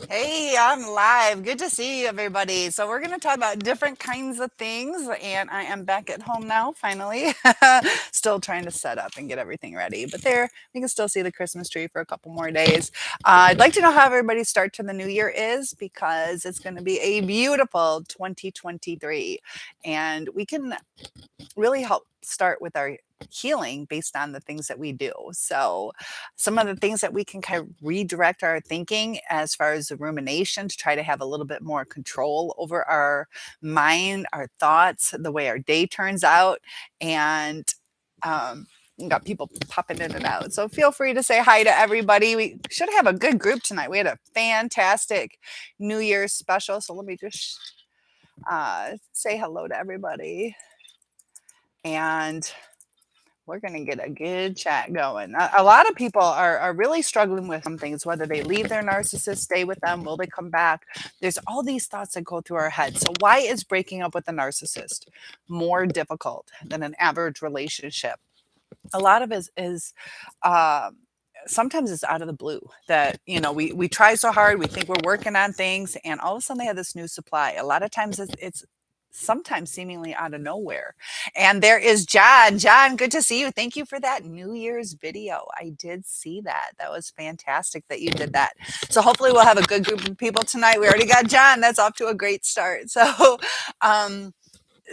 Hey, I'm live. Good to see you, everybody. So, we're going to talk about different kinds of things, and I am back at home now, finally. Still trying to set up and get everything ready, but there, you can still see the Christmas tree for a couple more days. I'd like to know how everybody's start to the new year is because it's going to be a beautiful 2023, and we can really help start with our healing based on the things that we do. So, some of the things that we can kind of redirect our thinking as far as the rumination to try to have a little bit more control over our mind, our thoughts, the way our day turns out. And, you got people popping in and out. So feel free to say hi to everybody. We should have a good group tonight. We had a fantastic New Year's special. So let me just say hello to everybody. And we're going to get a good chat going. A lot of people are really struggling with some things, whether they leave their narcissist, stay with them, will they come back? There's all these thoughts that go through our head. So, why is breaking up with a narcissist more difficult than an average relationship? A lot of it is um, sometimes it's out of the blue that we try so hard, we think we're working on things, and all of a sudden they have this new supply. A lot of times it's sometimes seemingly out of nowhere. And there is John, good to see you. Thank you for that New Year's video. I did see that. That was fantastic that you did that. So hopefully we'll have a good group of people tonight. We already got John. That's off to a great start. So um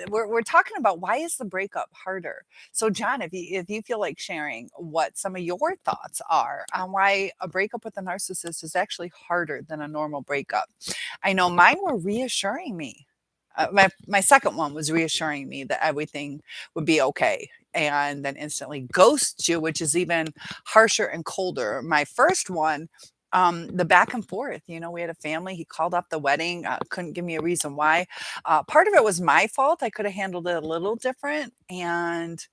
we're talking about why is the breakup harder. So John, if you feel like sharing what some of your thoughts are on why a breakup with a narcissist is actually harder than a normal breakup. I know mine were reassuring me. My second one was reassuring me that everything would be okay, and then instantly ghosts you, which is even harsher and colder. My first one, the back and forth. We had a family. He called up the wedding, couldn't give me a reason why. Part of it was my fault. I could have handled it a little different, and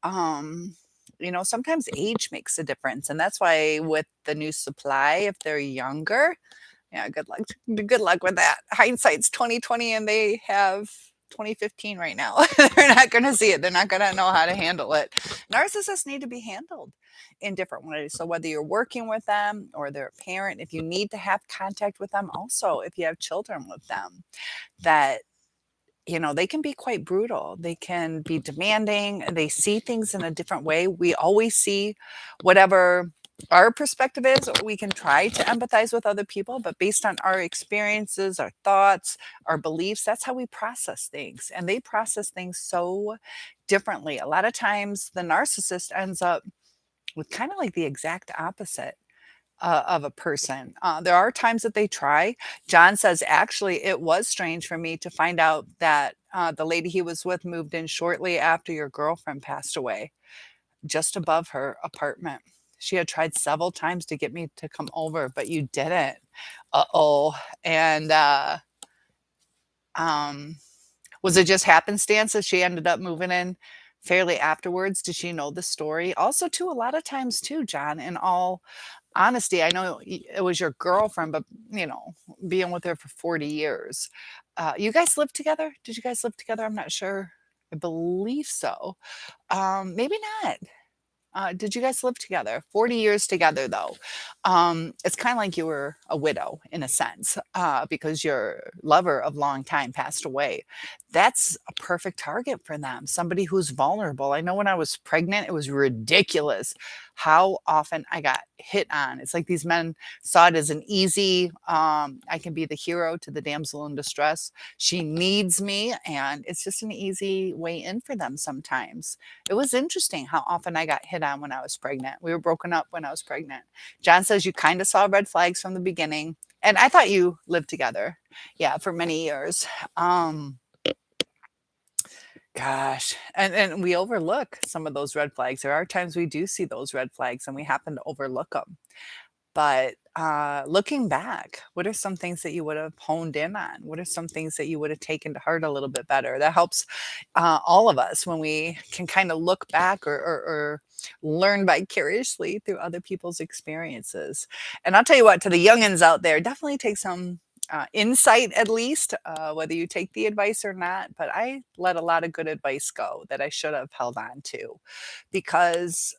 sometimes age makes a difference, and that's why with the new supply, if they're younger, yeah, good luck with that. Hindsight's 2020, and they have 2015 right now. They're not gonna see it. They're not gonna know how to handle it. Narcissists need to be handled in different ways. So whether you're working with them or they're a parent, if you need to have contact with them, also if you have children with them, that they can be quite brutal. They can be demanding. They see things in a different way. We always see whatever our perspective is. We can try to empathize with other people, but based on our experiences, our thoughts, our beliefs, that's how we process things. And they process things so differently. A lot of times, the narcissist ends up with kind of like the exact opposite of a person. There are times that they try. John says, actually, it was strange for me to find out that the lady he was with moved in shortly after your girlfriend passed away, just above her apartment. She had tried several times to get me to come over, but you didn't. Uh-oh. And um, was it just happenstance that she ended up moving in fairly afterwards? Did she know the story? Also, too, a lot of times, too, John, in all honesty, I know it was your girlfriend, but being with her for 40 years. You guys lived together? Did you guys live together? I'm not sure. I believe so. Maybe not. Did you guys live together? 40 years together, though. It's kind of like you were a widow in a sense, because your lover of long time passed away. That's a perfect target for them. Somebody who's vulnerable. I know when I was pregnant, it was ridiculous how often I got hit on. It's like these men saw it as an easy, I can be the hero to the damsel in distress. She needs me, and it's just an easy way in for them sometimes. It was interesting how often I got hit on when I was pregnant. We were broken up when I was pregnant. John says you kind of saw red flags from the beginning. And I thought you lived together. Yeah, for many years. Um, Gosh, and we overlook some of those red flags. There are times we do see those red flags and we happen to overlook them. But looking back, what are some things that you would have honed in on? What are some things that you would have taken to heart a little bit better? That helps all of us when we can kind of look back or learn vicariously through other people's experiences. And I'll tell you what, to the youngins out there, definitely take some insight at least, whether you take the advice or not. But I let a lot of good advice go that I should have held on to because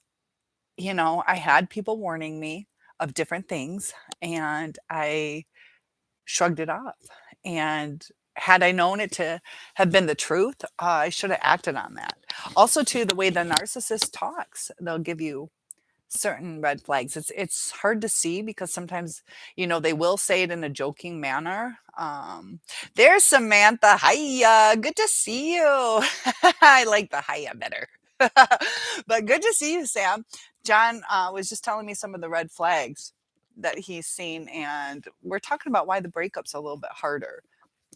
I had people warning me of different things, and I shrugged it off. And had I known it to have been the truth, I should have acted on that. Also, too, the way the narcissist talks, they'll give you certain red flags. It's hard to see because sometimes, they will say it in a joking manner. There's Samantha. Hiya, good to see you. I like the hiya better. But good to see you, Sam. John was just telling me some of the red flags that he's seen, and we're talking about why the breakup's a little bit harder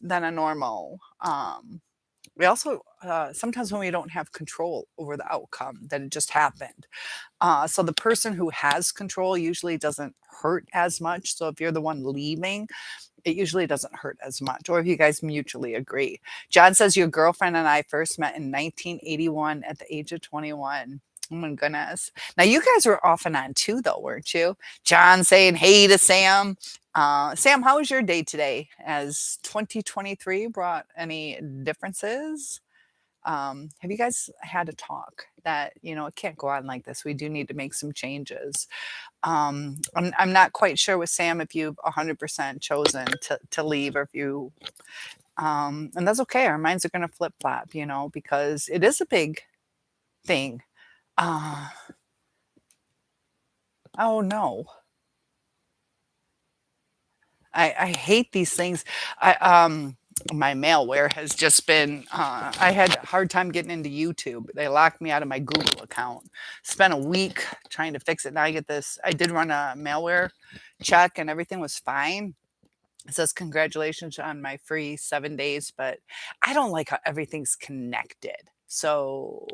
than a normal. We also sometimes when we don't have control over the outcome, that it just happened. So the person who has control usually doesn't hurt as much. So if you're the one leaving, it usually doesn't hurt as much, or if you guys mutually agree. John says your girlfriend and I first met in 1981 at the age of 21. Oh my goodness. Now you guys were off and on too, though, weren't you? John saying hey to Sam. Sam, how was your day today? Has 2023 brought any differences? Have you guys had a talk that, it can't go on like this? We do need to make some changes. I'm not quite sure with Sam if you've 100% chosen to leave, or if you, and that's okay. Our minds are going to flip flop, because it is a big thing. Uh, oh no. I hate these things. My malware has just been, I had a hard time getting into YouTube. They locked me out of my Google account. Spent a week trying to fix it. Now I get this. I did run a malware check and everything was fine. It says congratulations on my free 7 days, but I don't like how everything's connected. So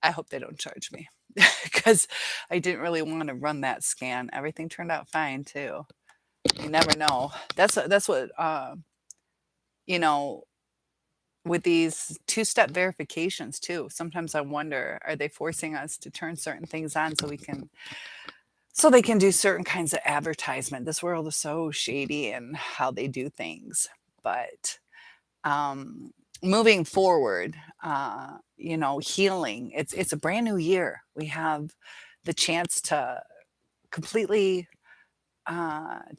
I hope they don't charge me because I didn't really want to run that scan. Everything turned out fine too. You never know. That's what you know with these two-step verifications too. Sometimes I wonder, are they forcing us to turn certain things on so they can do certain kinds of advertisement? This world is so shady and how they do things. But um moving forward, healing. It's a brand new year. We have the chance to completely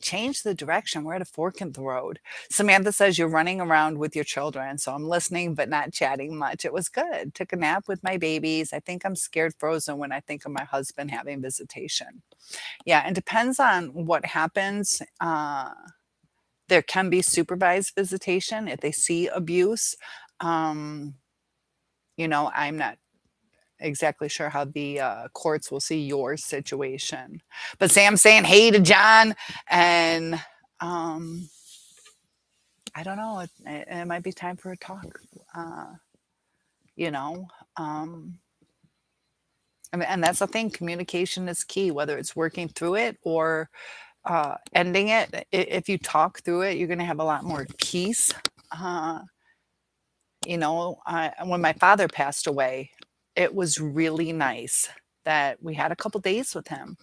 change the direction. We're at a fork in the road. Samantha says you're running around with your children. So I'm listening, but not chatting much. It was good. Took a nap with my babies. I think I'm scared frozen when I think of my husband having visitation. Yeah, it depends on what happens. There can be supervised visitation if they see abuse. Um, I'm not exactly sure how the courts will see your situation. But Sam's saying hey to John, and I don't know. It might be time for a talk. Uh, you know, um, and that's the thing. Communication is key, whether it's working through it or ending it. If you talk through it, you're going to have a lot more peace. Uh, when my father passed away, it was really nice that we had a couple days with him.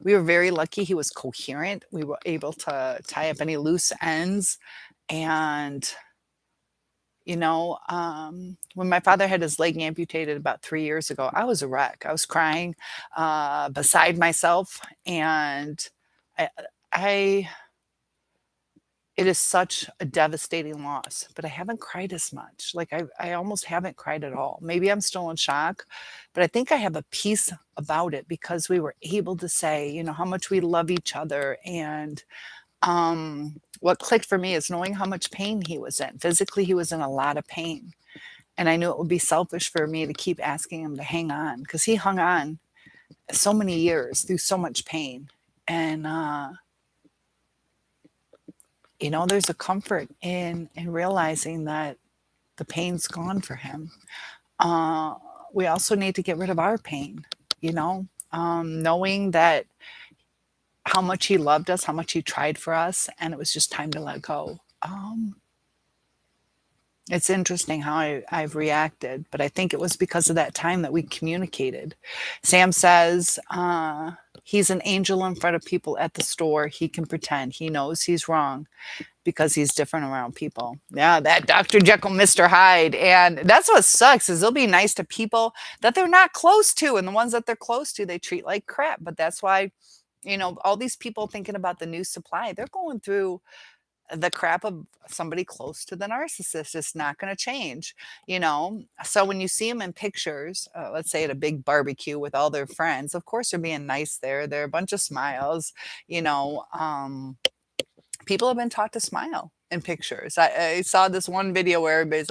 We were very lucky. He was coherent. We were able to tie up any loose ends. And, when my father had his leg amputated about 3 years ago, I was a wreck. I was crying beside myself. And I, I it is such a devastating loss, but I haven't cried as much. Like I almost haven't cried at all. Maybe I'm still in shock, but I think I have a peace about it because we were able to say, how much we love each other. And what clicked for me is knowing how much pain he was in. Physically, he was in a lot of pain. And I knew it would be selfish for me to keep asking him to hang on because he hung on so many years through so much pain. And there's a comfort in realizing that the pain's gone for him. Uh, we also need to get rid of our pain, knowing that how much he loved us, how much he tried for us, and it was just time to let go. It's interesting how I've reacted, but I think it was because of that time that we communicated. Sam says he's an angel in front of people at the store. He can pretend he knows he's wrong because he's different around people. Yeah, that Dr. Jekyll, Mr. Hyde. And that's what sucks is they'll be nice to people that they're not close to. And the ones that they're close to, they treat like crap. But that's why All these people thinking about the new supply, they're going through the crap of somebody close to the narcissist. It's not going to change, So when you see them in pictures, let's say at a big barbecue with all their friends, of course they're being nice there. They're a bunch of smiles, you know. People have been taught to smile in pictures. I saw this one video where everybody's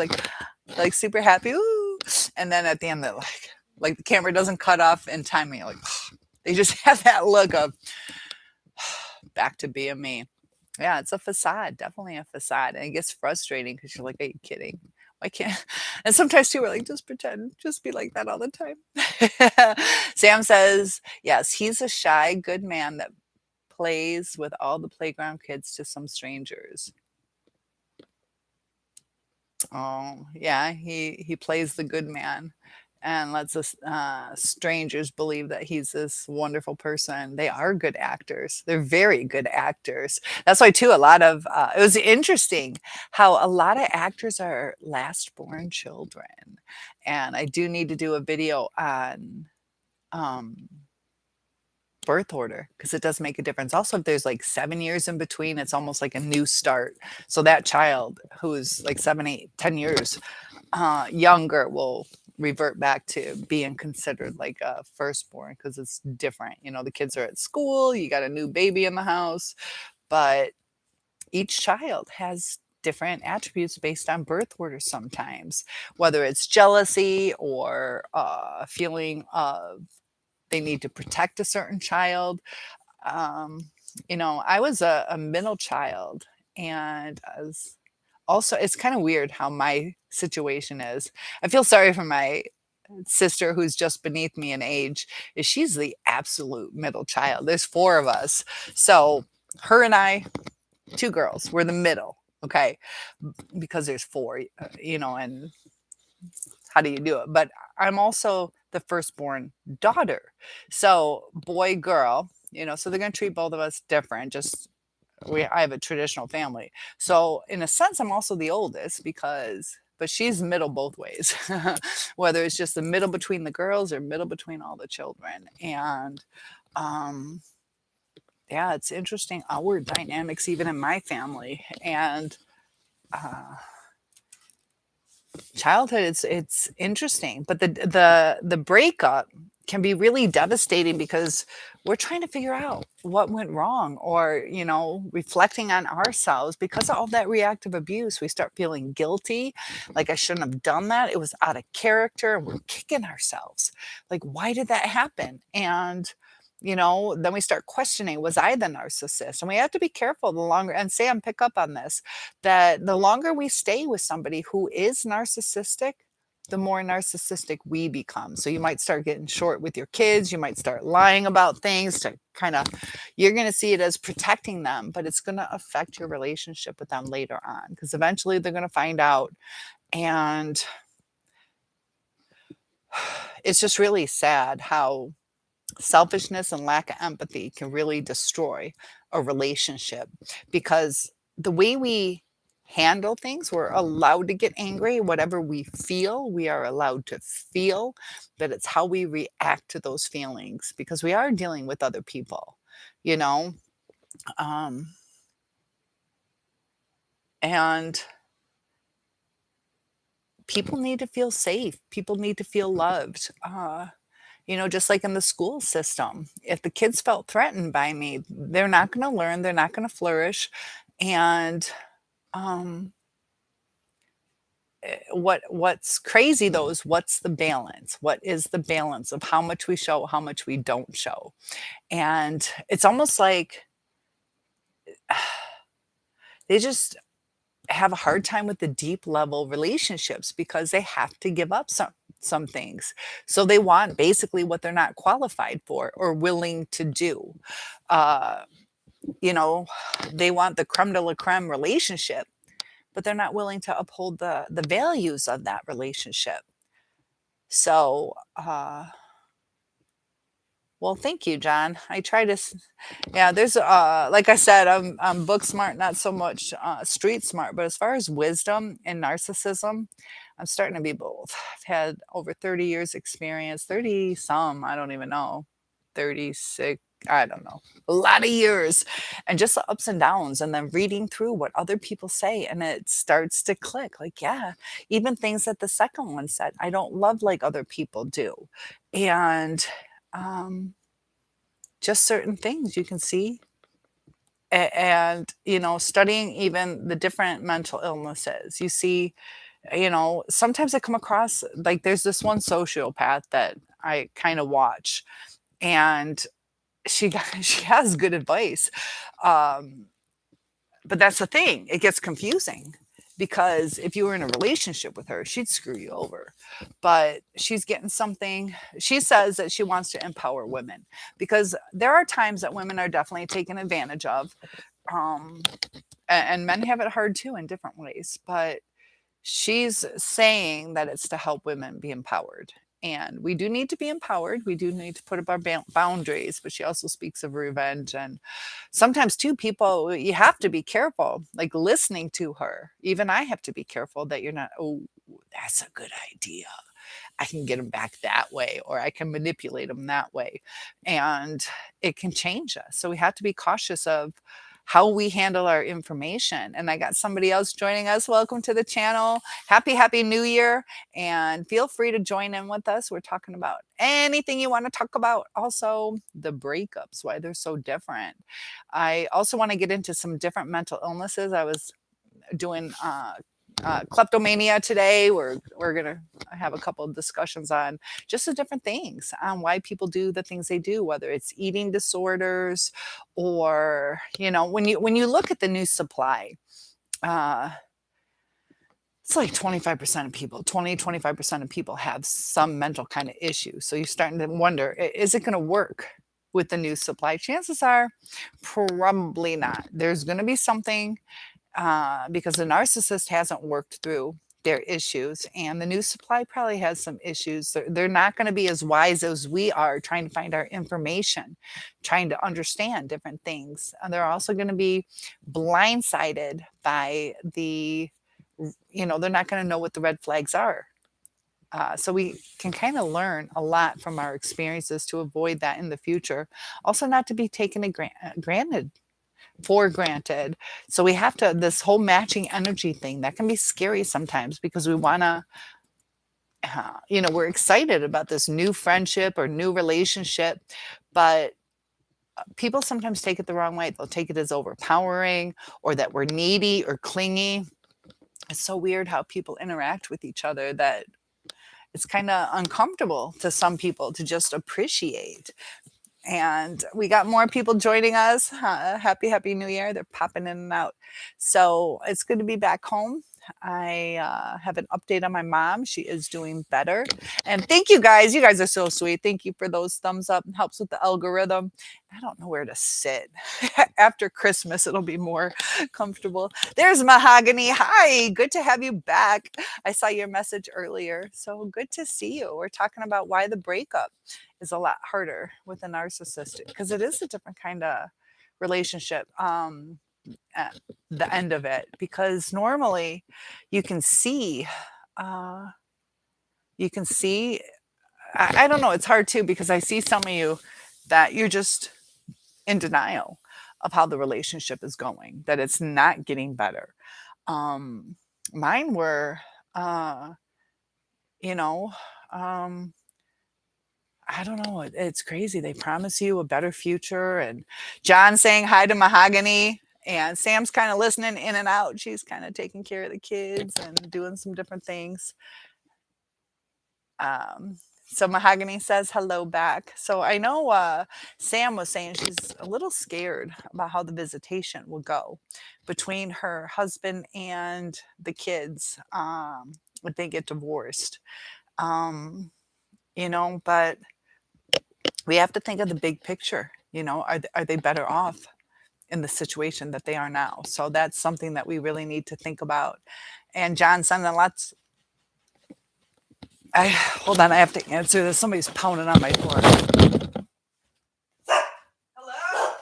like super happy, ooh, and then at the end, they're like the camera doesn't cut off in time. And you're like, they just have that look of back to being me. Yeah, it's a facade, definitely a facade, and it gets frustrating because you're like, "Are you kidding? Why can't?" And sometimes too, we're like, "Just pretend, just be like that all the time." Sam says, "Yes, he's a shy, good man that plays with all the playground kids to some strangers." Oh, yeah, he plays the good man and lets us strangers believe that he's this wonderful person. They are good actors. They're very good actors. That's why too a lot of it was interesting how a lot of actors are last born children. And I do need to do a video on um birth order because it does make a difference. Also, if there's like 7 years in between, it's almost like a new start. So that child who's like 7, 8, 10 years younger will revert back to being considered like a firstborn because it's different. The kids are at school, you got a new baby in the house, but each child has different attributes based on birth order sometimes, whether it's jealousy or a feeling of they need to protect a certain child. um, I was a middle child, and I was also it's kind of weird how my situation is. I feel sorry for my sister who's just beneath me in age, is she's the absolute middle child. There's four of us. So her and I, two girls, we're the middle. Okay. Because there's four, and how do you do it? But I'm also the firstborn daughter. So boy, girl, so they're going to treat both of us different. Just I have a traditional family. So in a sense, I'm also the oldest but she's middle both ways, whether it's just the middle between the girls or middle between all the children. And um, yeah, it's interesting our dynamics even in my family. And uh, childhood, it's interesting, but the breakup can be really devastating because we're trying to figure out what went wrong, or reflecting on ourselves because of all that reactive abuse. We start feeling guilty, like I shouldn't have done that, it was out of character, and we're kicking ourselves like, why did that happen? And then we start questioning, was I the narcissist? And we have to be careful the longer, and Sam, pick up on this, that the longer we stay with somebody who is narcissistic, the more narcissistic we become. So you might start getting short with your kids. You might start lying about things to you're going to see it as protecting them, but it's going to affect your relationship with them later on because eventually they're going to find out. And it's just really sad how selfishness and lack of empathy can really destroy a relationship because the way we handle things, we're allowed to get angry. Whatever we feel, we are allowed to feel, but it's how we react to those feelings because we are dealing with other people, you know? Um, and people need to feel safe, people need to feel loved. Just like in the school system, if the kids felt threatened by me, they're not going to learn, they're not going to flourish. And um, what's crazy though is what's the balance? What is the balance of how much we show, how much we don't show? And it's almost like they just have a hard time with the deep level relationships because they have to give up some things. So they want basically what they're not qualified for or willing to do. Uh, you know, they want the creme de la creme relationship, but they're not willing to uphold the values of that relationship. So, well, thank you, John. I try to, yeah. There's, like I said, I'm book smart, not so much street smart. But as far as wisdom and narcissism, I'm starting to be both. I've had over 30 years experience, 30 some, I don't even know, 36. I don't know, a lot of years, and just the ups and downs, and then reading through what other people say, and it starts to click. Like, yeah, even things that the second one said, I don't love like other people do. And um, just certain things you can see. And, studying even the different mental illnesses, you see, sometimes I come across like there's this one sociopath that I kind of watch, and she has good advice. Um, but that's the thing, it gets confusing because if you were in a relationship with her, she'd screw you over. But she's getting something. She says that she wants to empower women because there are times that women are definitely taken advantage of. Um, and men have it hard too in different ways. But she's saying that it's to help women be empowered. And we do need to be empowered. We do need to put up our boundaries. But she also speaks of revenge. And sometimes, too, people, you have to be careful, like listening to her. Even I have to be careful that you're not, oh, that's a good idea. I can get them back that way, or I can manipulate them that way. And it can change us. So we have to be cautious of how we handle our information. And I got somebody else joining us. Welcome to the channel. Happy New Year. And feel free to join in with us. We're talking about anything you want to talk about. Also, the breakups, why they're so different. I also want to get into some different mental illnesses. I was doing kleptomania today. We're gonna have a couple of discussions on just the different things on why people do the things they do, whether it's eating disorders or when you look at the new supply. Uh, it's like 25% of people, 25% of people have some mental kind of issue. So you're starting to wonder, is it going to work with the new supply? Chances are probably not. There's going to be something because the narcissist hasn't worked through their issues, and the new supply probably has some issues. They're not going to be as wise as we are trying to find our information, trying to understand different things. And they're also going to be blindsided by they're not going to know what the red flags are. So we can kind of learn a lot from our experiences to avoid that in the future. Also, not to be taken granted for granted. So we have to, this whole matching energy thing that can be scary sometimes because we want to, we're excited about this new friendship or new relationship, but people sometimes take it the wrong way. They'll take it as overpowering or that we're needy or clingy. It's so weird how people interact with each other that it's kind of uncomfortable to some people to just appreciate. And we got more people joining us. Happy New Year. They're popping in and out. So it's good to be back home. I have an update on my mom. She is doing better. And thank you guys. You guys are so sweet. Thank you for those thumbs up. It helps with the algorithm. I don't know where to sit. After Christmas, it'll be more comfortable. There's Mahogany. Hi, good to have you back. I saw your message earlier. So good to see you. We're talking about why the breakup is a lot harder with a narcissist because it is a different kind of relationship at the end of it, because normally you can see uh you can see I don't know, it's hard too because I see some of you that you're just in denial of how the relationship is going, that it's not getting better. um Mine were you know um I don't know. It's crazy. They promise you a better future. And John saying hi to Mahogany. And Sam's kind of listening in and out. She's kind of taking care of the kids and doing some different things. Um, so Mahogany says hello back. So I know Sam was saying she's a little scared about how the visitation will go between her husband and the kids if they get divorced. But we have to think of the big picture. Are they better off in the situation that they are now? So that's something that we really need to think about. And John sending lots. Hold on, I have to answer this. Somebody's pounding on my door. Hello?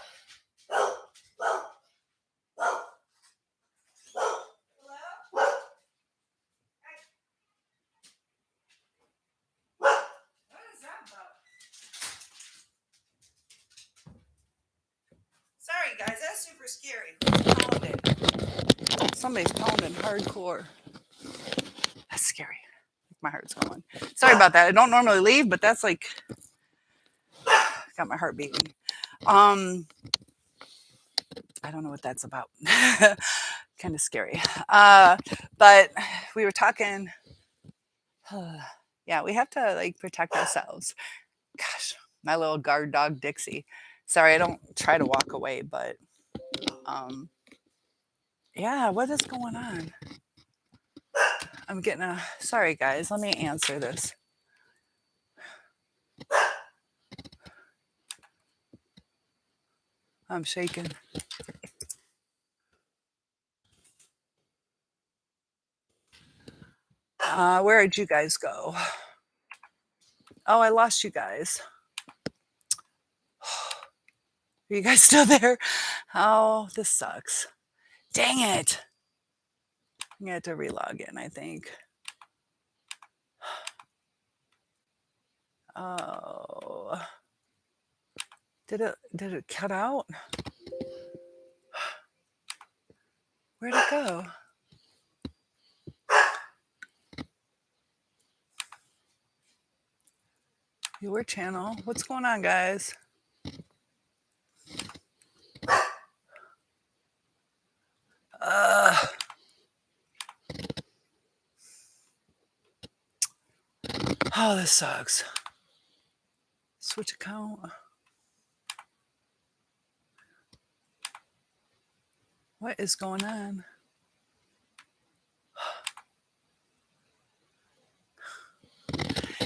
Hello? What is that about? scary. Who's pounding? Somebody's pounding hardcore. That's scary. My heart's going. Sorry about that. I don't normally leave, but that's like got my heart beating. I don't know what that's about. Kind of scary. But we were talking. Yeah, we have to like protect ourselves. Gosh, my little guard dog Dixie. Sorry, I don't try to walk away, but yeah, what is going on? I'm getting a. Sorry, guys. Let me answer this. I'm shaking. Where did you guys go? Oh, I lost you guys. Are you guys still there? Oh, this sucks. Dang it. I'm going to have to relog in, I think. Oh. Did it cut out? Where'd it go? Your channel. What's going on, guys? Oh, this sucks. Switch account. What is going on?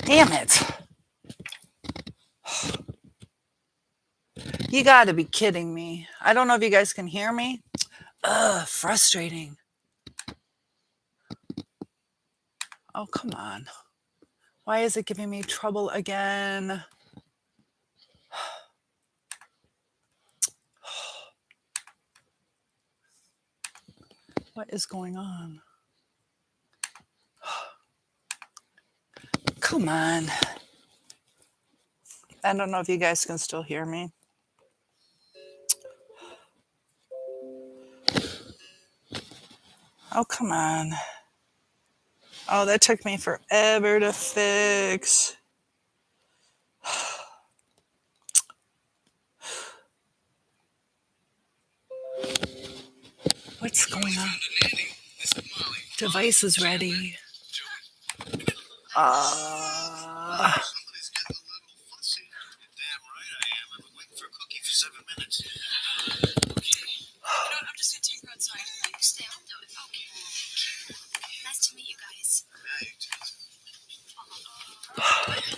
Damn it. You got to be kidding me. I don't know if you guys can hear me. Frustrating. Oh, come on. Why is it giving me trouble again? What is going on? Come on. I don't know if you guys can still hear me. Oh, come on. Oh, that took me forever to fix. What's going on? Device is ready. I'm just gonna take her outside. You stay. I'll do it. Okay. Nice to meet you guys.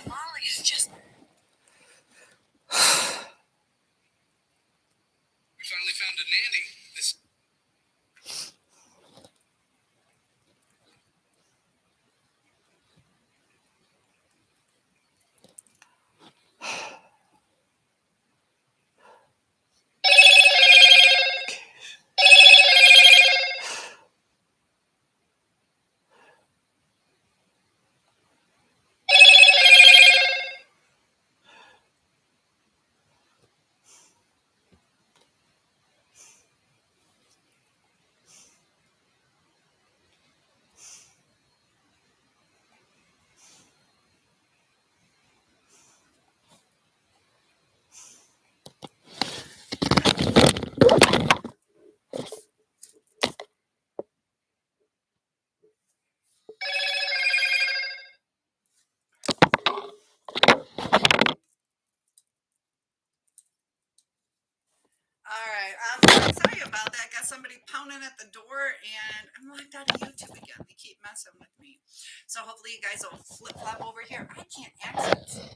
Molly is just. We finally found a nanny. All right. I'm sorry about that. Got somebody pounding at the door, and I'm locked out of YouTube again. They keep messing with me. So hopefully you guys will flip flop over here. I can't access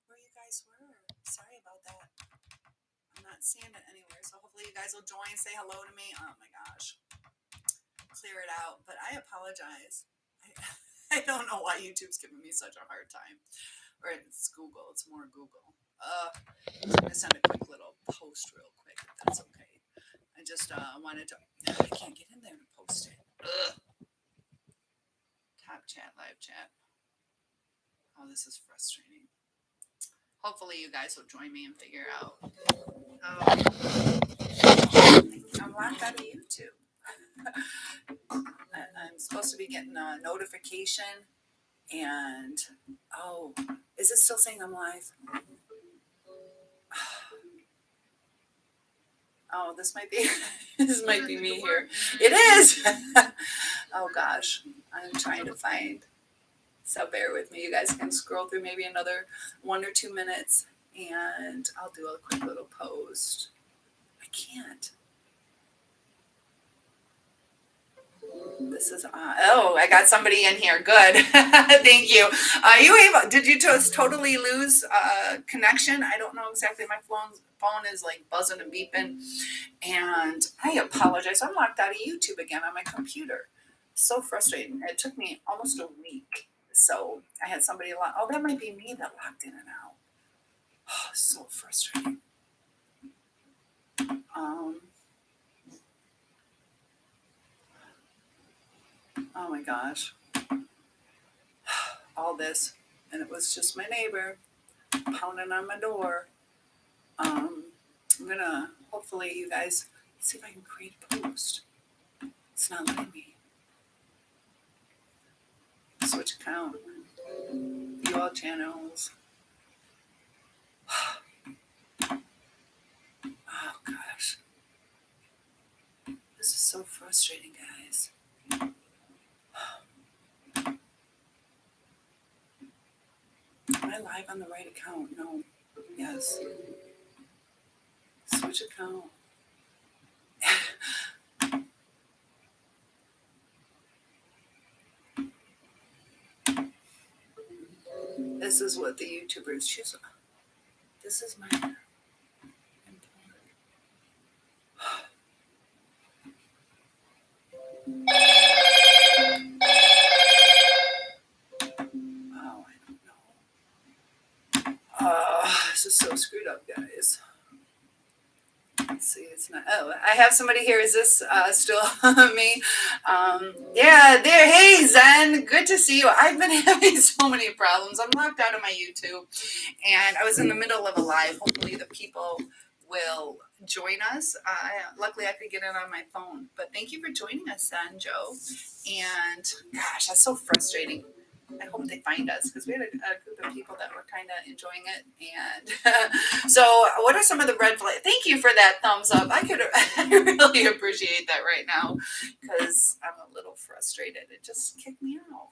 where you guys were. Sorry about that. I'm not seeing it anywhere. So hopefully you guys will join, say hello to me. Oh my gosh. Clear it out. But I apologize. I don't know why YouTube's giving me such a hard time. Or it's Google. It's more Google. I'm going to send a quick little post real quick, if that's okay. I just wanted to. I can't get in there to post it. Top chat, live chat. Oh, this is frustrating. Hopefully, you guys will join me and figure out. Oh. getting a notification, and oh, is it still saying I'm live? Oh, this might be this might be me here. It is. Oh gosh, I'm trying to find. So bear with me. You guys can scroll through maybe another 1 or 2 minutes, and I'll do a quick little post. I can't. This is oh, I got somebody in here. Good. Thank you. Did you just totally lose connection? I don't know exactly. My phone is like buzzing and beeping, and I apologize. I'm locked out of YouTube again on my computer. So frustrating. It took me almost a week. So I had somebody oh, that might be me that locked in and out. Oh, so frustrating. Oh my gosh. All this, and it was just my neighbor pounding on my door. I'm gonna, hopefully you guys, see if I can create a post. It's not letting me. Switch account. View all channels. Oh gosh. This is so frustrating, guys. Am I live on the right account? No. Yes. Switch account. This is what the YouTubers choose. This is my import. Oh, I don't know. This is so screwed up, guys. Let's see, it's not. Oh, I have somebody here. Is this still me? Yeah, there. Hey, Zen. Good to see you. I've been having so many problems. I'm locked out of my YouTube, and I was in the middle of a live. Hopefully, the people will join us. Luckily, I could get in on my phone. But thank you for joining us, Zen, Joe. And gosh, that's so frustrating. I hope they find us because we had a group of people that were kind of enjoying it. And so, what are some of the red flags? Thank you for that thumbs up. I really appreciate that right now because I'm a little frustrated. It just kicked me out.